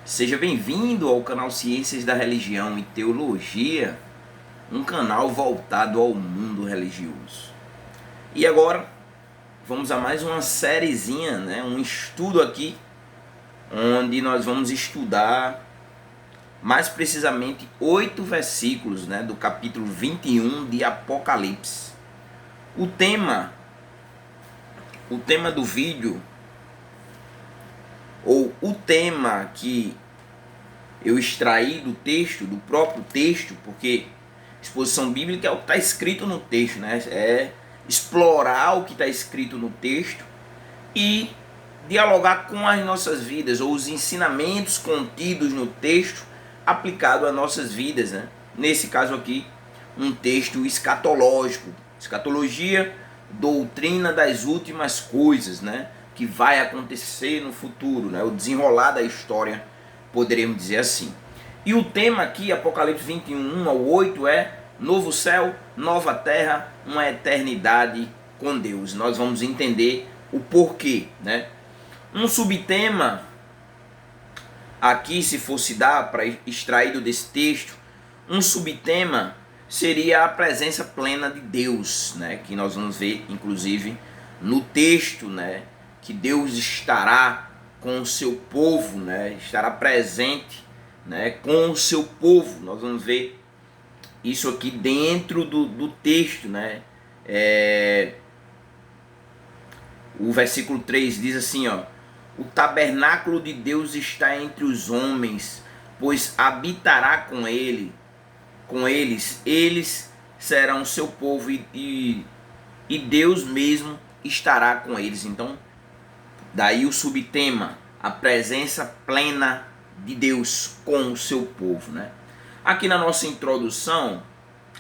Seja bem-vindo ao canal Ciências da Religião e Teologia, um canal voltado ao mundo religioso. E agora, vamos a mais uma sériezinha, um estudo aqui, onde nós vamos estudar mais precisamente 8 versículos do capítulo 21 de Apocalipse. O tema do vídeo, ou o tema que eu extraí do texto, do próprio texto, porque exposição bíblica é o que está escrito no texto, é explorar o que está escrito no texto e dialogar com as nossas vidas, ou os ensinamentos contidos no texto aplicado às nossas vidas, Nesse caso aqui, um texto escatológico, escatologia, doutrina das últimas coisas, que vai acontecer no futuro, o desenrolar da história, poderíamos dizer assim. E o tema aqui, Apocalipse 21, 1 ao 8, é novo céu, nova terra, uma eternidade com Deus. Nós vamos entender o porquê, Um subtema aqui, se fosse dar para extraído desse texto, um subtema seria a presença plena de Deus, que nós vamos ver, inclusive, no texto, que Deus estará com o seu povo, estará presente, com o seu povo. Nós vamos ver isso aqui dentro do texto, O versículo 3 diz assim, o tabernáculo de Deus está entre os homens, pois habitará com eles, eles serão seu povo e Deus mesmo estará com eles. Então, daí o subtema, a presença plena de Deus com o seu povo, Aqui na nossa introdução,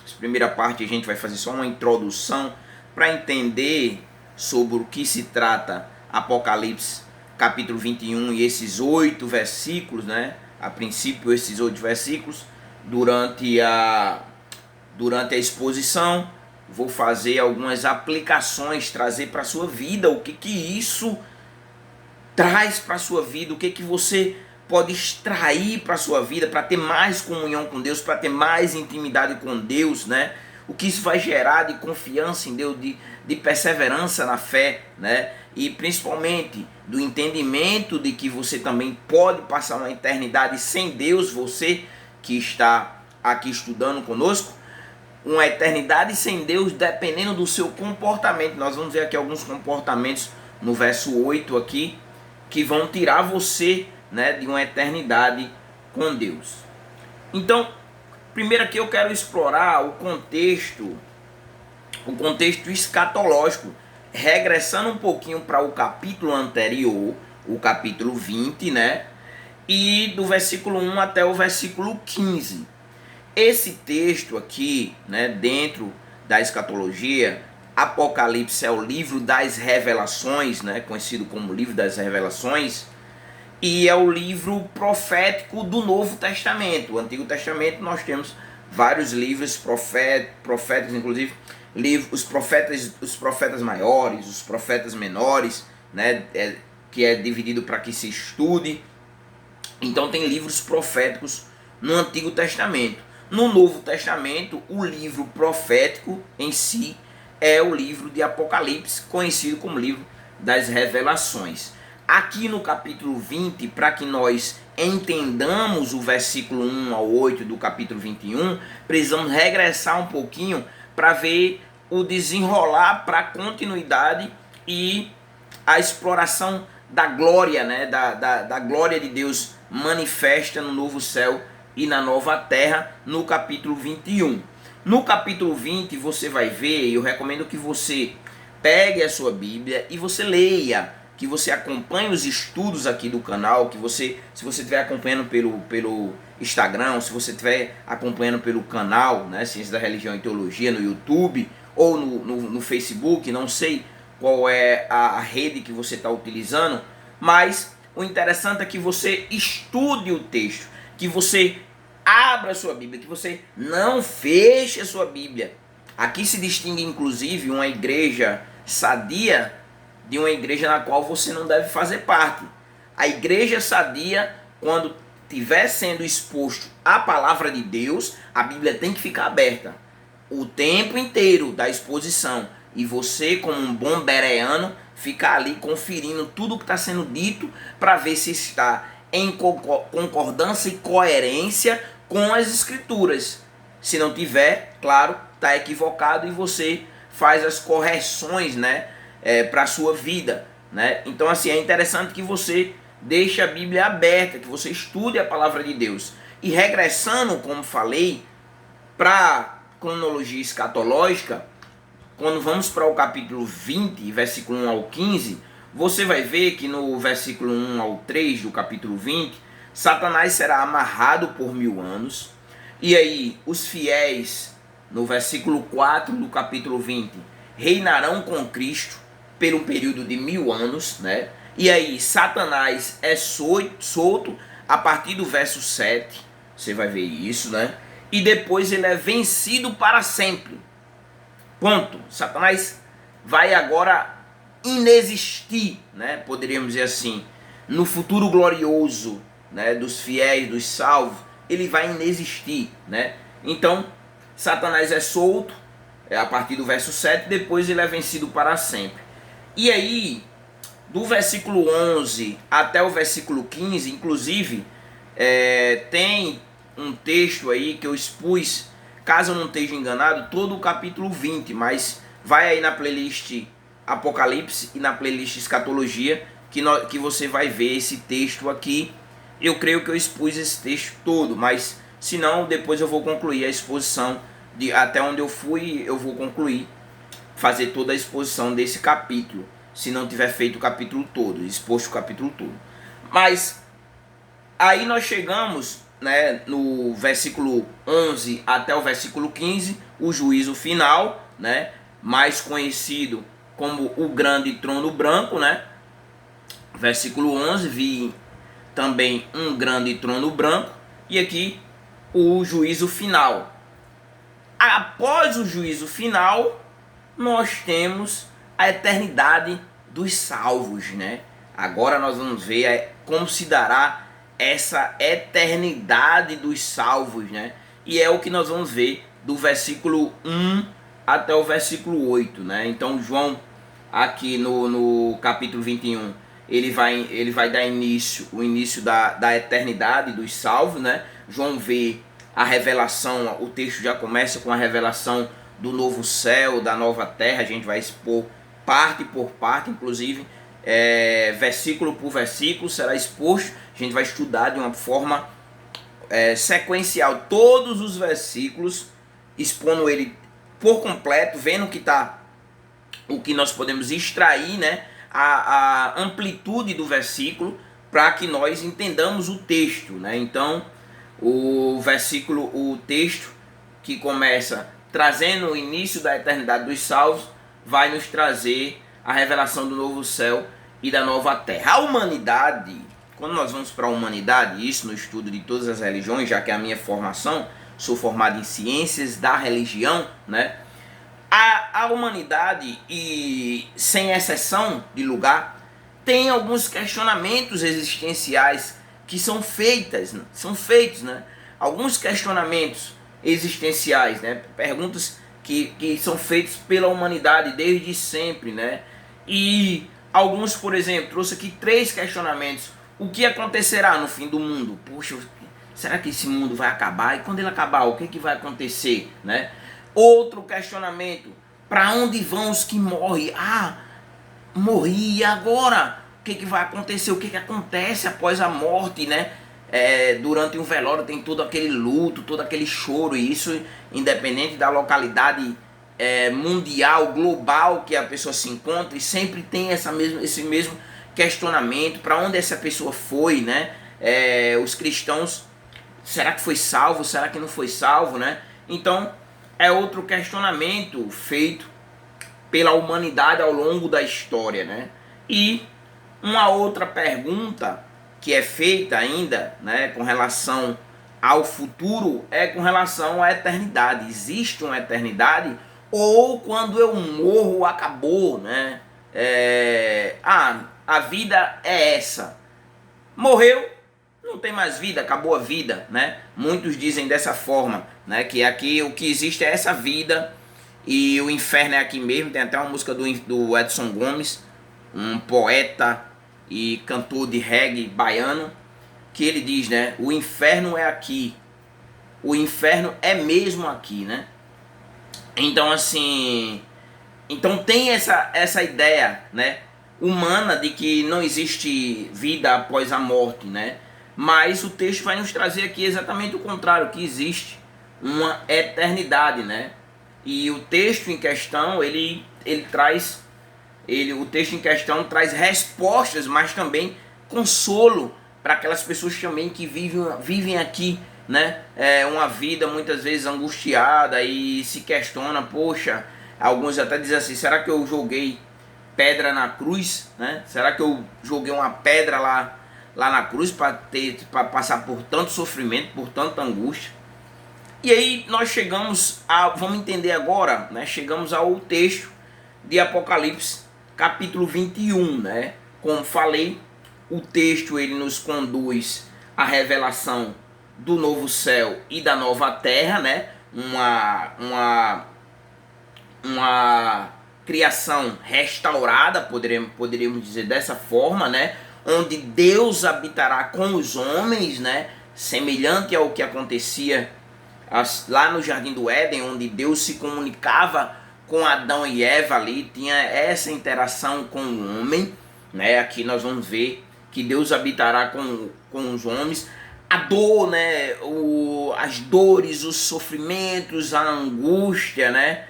essa primeira parte a gente vai fazer só uma introdução para entender sobre o que se trata Apocalipse capítulo 21 e esses 8 versículos, A princípio esses 8 versículos, durante a exposição, vou fazer algumas aplicações, trazer para a sua vida o que isso traz para a sua vida, o que você pode extrair para a sua vida, para ter mais comunhão com Deus, para ter mais intimidade com Deus, O que isso vai gerar de confiança em Deus, de perseverança na fé, E principalmente do entendimento de que você também pode passar uma eternidade sem Deus, você que está aqui estudando conosco, uma eternidade sem Deus dependendo do seu comportamento. Nós vamos ver aqui alguns comportamentos no verso 8 aqui, que vão tirar você, de uma eternidade com Deus. Então, primeiro aqui eu quero explorar o contexto escatológico, regressando um pouquinho para o capítulo anterior, o capítulo 20, e do versículo 1 até o versículo 15. Esse texto aqui, dentro da escatologia, Apocalipse é o livro das revelações, conhecido como livro das revelações, e é o livro profético do Novo Testamento. O Antigo Testamento nós temos vários livros proféticos, inclusive os profetas maiores, os profetas menores, que é dividido para que se estude. Então tem livros proféticos no Antigo Testamento. No Novo Testamento, o livro profético em si é o livro de Apocalipse, conhecido como livro das revelações. Aqui no capítulo 20, para que nós entendamos o versículo 1 ao 8 do capítulo 21, precisamos regressar um pouquinho para ver o desenrolar para a continuidade e a exploração da glória, da glória de Deus manifesta no novo céu e na nova terra, no capítulo 21. No capítulo 20 você vai ver, eu recomendo que você pegue a sua Bíblia e você leia, que você acompanhe os estudos aqui do canal, que você, se você estiver acompanhando pelo Instagram, se você estiver acompanhando pelo canal, Ciências da Religião e Teologia no YouTube ou no Facebook, não sei qual é a rede que você está utilizando, mas o interessante é que você estude o texto, que você abra a sua Bíblia, que você não feche a sua Bíblia. Aqui se distingue inclusive uma igreja sadia de uma igreja na qual você não deve fazer parte. A igreja sadia, quando estiver sendo exposto à palavra de Deus, a Bíblia tem que ficar aberta o tempo inteiro da exposição. E você, como um bom bereano, ficar ali conferindo tudo que está sendo dito para ver se está em concordância e coerência com as escrituras. Se não tiver, claro, está equivocado e você faz as correções, né, para a sua vida, né? Então, assim, é interessante que você deixe a Bíblia aberta, que você estude a palavra de Deus. E regressando, como falei, para cronologia escatológica, quando vamos para o capítulo 20, versículo 1 ao 15, você vai ver que no versículo 1 ao 3 do capítulo 20, Satanás será amarrado por 1000 anos. E aí, os fiéis, no versículo 4 do capítulo 20, reinarão com Cristo pelo período de 1000 anos, né? E aí, Satanás é solto a partir do verso 7, você vai ver isso, né? E depois ele é vencido para sempre. Ponto. Satanás vai agora inexistir, né? Poderíamos dizer assim, no futuro glorioso, né, dos fiéis, dos salvos, ele vai inexistir, né? Então, Satanás é solto a partir do verso 7, depois ele é vencido para sempre. E aí, do versículo 11 até o versículo 15, inclusive, tem um texto aí que eu expus, caso eu não esteja enganado, todo o capítulo 20, mas vai aí na playlist Apocalipse e na playlist Escatologia, que você vai ver esse texto aqui. Eu creio que eu expus esse texto todo, mas se não, depois eu vou concluir a exposição, até onde eu fui, eu vou concluir, fazer toda a exposição desse capítulo, se não tiver feito o capítulo todo, exposto o capítulo todo. Mas aí nós chegamos, né, no versículo 11 até o versículo 15, o juízo final, né, mais conhecido como o grande trono branco, né? Versículo 11, vi também um grande trono branco, e aqui o juízo final. Após o juízo final, nós temos a eternidade dos salvos, né? Agora nós vamos ver como se dará essa eternidade dos salvos, né? E é o que nós vamos ver do versículo 1 até o versículo 8, né? Então João, aqui no capítulo 21, ele vai dar o início da eternidade dos salvos, né? João vê a revelação, o texto já começa com a revelação do novo céu, da nova terra. A gente vai expor parte por parte, inclusive versículo por versículo será exposto. A gente vai estudar de uma forma sequencial todos os versículos, expondo ele por completo, vendo o que nós podemos extrair, né, a amplitude do versículo, para que nós entendamos o texto, né? Então, o texto que começa trazendo o início da eternidade dos salvos, vai nos trazer a revelação do novo céu e da nova terra. A humanidade, quando nós vamos para a humanidade, isso no estudo de todas as religiões, já que é a minha formação, sou formado em ciências da religião, né? A humanidade, e sem exceção de lugar, tem alguns questionamentos existenciais que são feitos, né? Alguns questionamentos existenciais, né? Perguntas que são feitas pela humanidade desde sempre, né? E alguns, por exemplo, trouxe aqui 3 questionamentos. O que acontecerá no fim do mundo? Poxa, será que esse mundo vai acabar? E quando ele acabar, o que vai acontecer, né? Outro questionamento: para onde vão os que morrem? Ah, morri, e agora? O que vai acontecer? O que acontece após a morte, né? Durante um velório tem todo aquele luto, todo aquele choro, e isso independente da localidade mundial, global que a pessoa se encontra, e sempre tem esse mesmo questionamento: para onde essa pessoa foi, né? Os cristãos, será que foi salvo? Será que não foi salvo, né? Então, é outro questionamento feito pela humanidade ao longo da história, né? E uma outra pergunta que é feita ainda, né, com relação ao futuro, é com relação à eternidade. Existe uma eternidade? Ou quando eu morro, acabou, né? A vida é essa. Morreu, não não tem mais vida, acabou a vida, né? Muitos dizem dessa forma, né? Que aqui o que existe é essa vida e o inferno é aqui mesmo. Tem até uma música do Edson Gomes, um poeta e cantor de reggae baiano, que ele diz, né? O inferno é aqui, o inferno é mesmo aqui, né? Então assim, então tem essa ideia, né, humana de que não existe vida após a morte, né? Mas o texto vai nos trazer aqui exatamente o contrário, que existe uma eternidade, né? E o texto em questão, o texto em questão traz respostas, mas também consolo para aquelas pessoas também que vivem aqui, né? Uma vida muitas vezes angustiada e se questiona, poxa, alguns até dizem assim, será que eu joguei pedra na cruz, né? Será que eu joguei uma pedra lá na cruz para passar por tanto sofrimento, por tanta angústia? E aí nós vamos entender agora, né? Chegamos ao texto de Apocalipse, capítulo 21, né? Como falei, o texto ele nos conduz à revelação do novo céu e da nova terra, né? Uma criação restaurada, poderíamos dizer dessa forma, né? Onde Deus habitará com os homens, né? Semelhante ao que acontecia lá no Jardim do Éden, onde Deus se comunicava com Adão e Eva ali, tinha essa interação com o homem, né? Aqui nós vamos ver que Deus habitará com os homens. A dor, né? As dores, os sofrimentos, a angústia, né?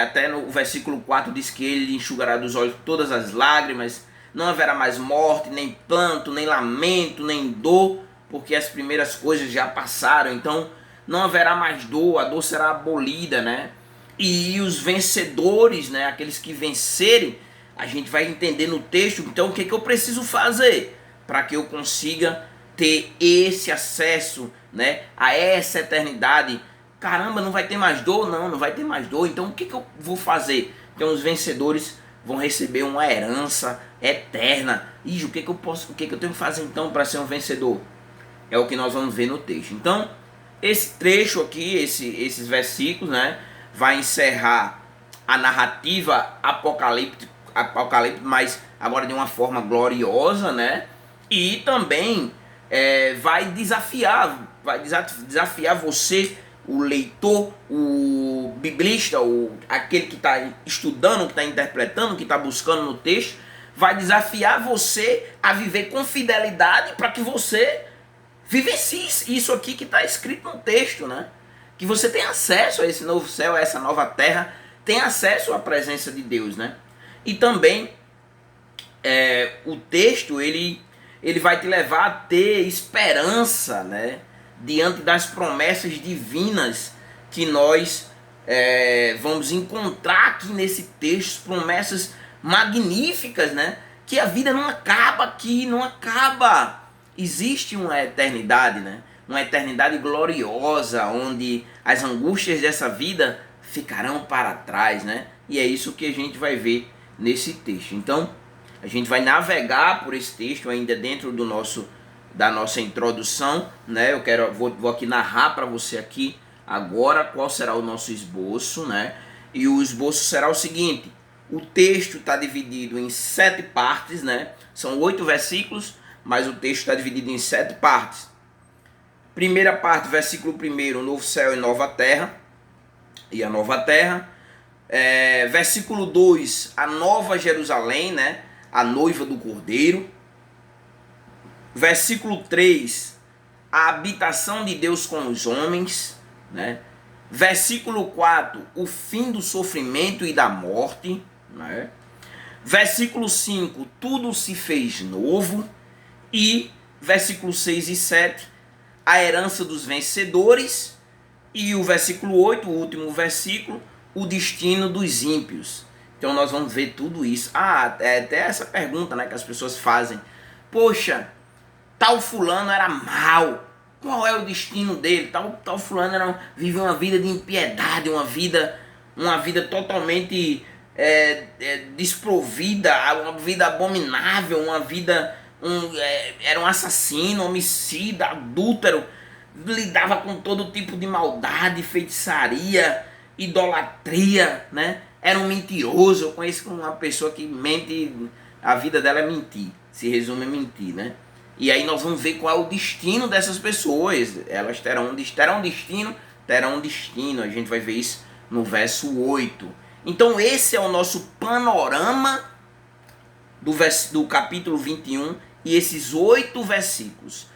Até no versículo 4 diz que ele enxugará dos olhos todas as lágrimas, não haverá mais morte, nem planto, nem lamento, nem dor, porque as primeiras coisas já passaram. Então não haverá mais dor, a dor será abolida, né? E os vencedores, né? Aqueles que vencerem, a gente vai entender no texto. Então o que eu preciso fazer para que eu consiga ter esse acesso, né, a essa eternidade? Caramba, não vai ter mais dor? Não vai ter mais dor. Então o que eu vou fazer? Então os vencedores vão receber uma herança eterna. E o que eu tenho que fazer então para ser um vencedor? É o que nós vamos ver no texto. Então esse trecho aqui, esses versículos, né, vai encerrar a narrativa apocalíptica, mas agora de uma forma gloriosa, né? E também vai desafiar você, o leitor, o biblista, aquele que está estudando, que está interpretando, que está buscando no texto, vai desafiar você a viver com fidelidade para que você vivencie isso aqui que está escrito no texto, né? Que você tenha acesso a esse novo céu, a essa nova terra, tenha acesso à presença de Deus, né? E também o texto ele vai te levar a ter esperança, né? Diante das promessas divinas que nós vamos encontrar aqui nesse texto, promessas magníficas, né? Que a vida não acaba aqui, não acaba. Existe uma eternidade, né? Uma eternidade gloriosa, onde as angústias dessa vida ficarão para trás, né? E é isso que a gente vai ver nesse texto. Então, a gente vai navegar por esse texto ainda dentro da nossa introdução, né? Vou aqui narrar para você aqui agora qual será o nosso esboço, né? E o esboço será o seguinte: o texto está dividido em 7 partes, né? São 8 versículos, mas o texto está dividido em 7 partes. Primeira parte, versículo 1, novo céu e nova terra. E a nova terra. Versículo 2, a nova Jerusalém, né? A noiva do Cordeiro. Versículo 3, a habitação de Deus com os homens, né? Versículo 4, o fim do sofrimento e da morte, né? Versículo 5, tudo se fez novo. E versículo 6 e 7, a herança dos vencedores. E o versículo 8, o último versículo, o destino dos ímpios. Então nós vamos ver tudo isso. Até essa pergunta, né, que as pessoas fazem. Poxa, tal fulano era mau. Qual é o destino dele? Tal fulano vive uma vida de impiedade, uma vida desprovida, uma vida abominável, uma vida era um assassino, homicida, adúltero, lidava com todo tipo de maldade, feitiçaria, idolatria, né? Era um mentiroso. Eu conheço uma pessoa que mente, a vida dela é mentir, se resume a mentir, né? E aí nós vamos ver qual é o destino dessas pessoas. Elas terão destino, terão destino. A gente vai ver isso no verso 8. Então esse é o nosso panorama do capítulo 21 e esses 8 versículos.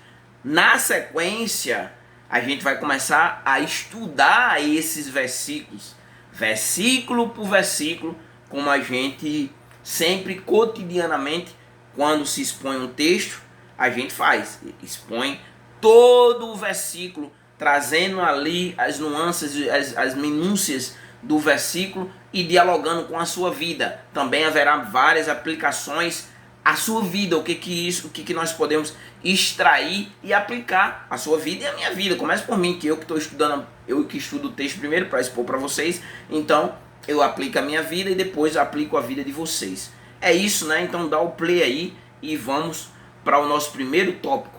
Na sequência, a gente vai começar a estudar esses versículos, versículo por versículo, como a gente sempre, cotidianamente, quando se expõe um texto, a gente faz. Expõe todo o versículo, trazendo ali as nuances, as minúcias do versículo e dialogando com a sua vida. Também haverá várias aplicações à sua vida, o que nós podemos extrair e aplicar à sua vida e à minha vida. Começa por mim, que eu que estou estudando, eu que estudo o texto primeiro para expor para vocês, então eu aplico a minha vida e depois aplico a vida de vocês. É isso, né? Então dá o play aí e vamos para o nosso primeiro tópico.